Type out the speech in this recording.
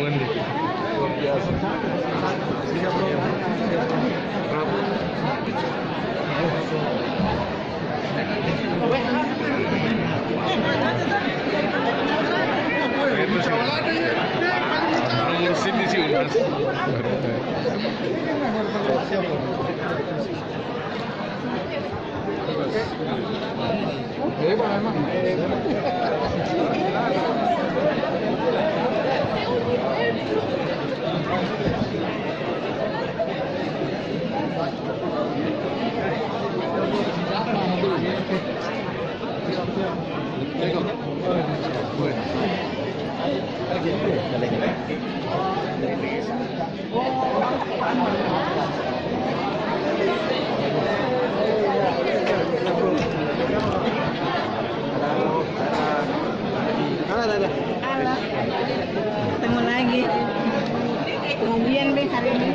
Pelabuhan nih. Luar biasa. Prabu. Itu sih. Orang ngurusin di sini Mas. Halo, ketemu lagi. Kemudian deh hari ini.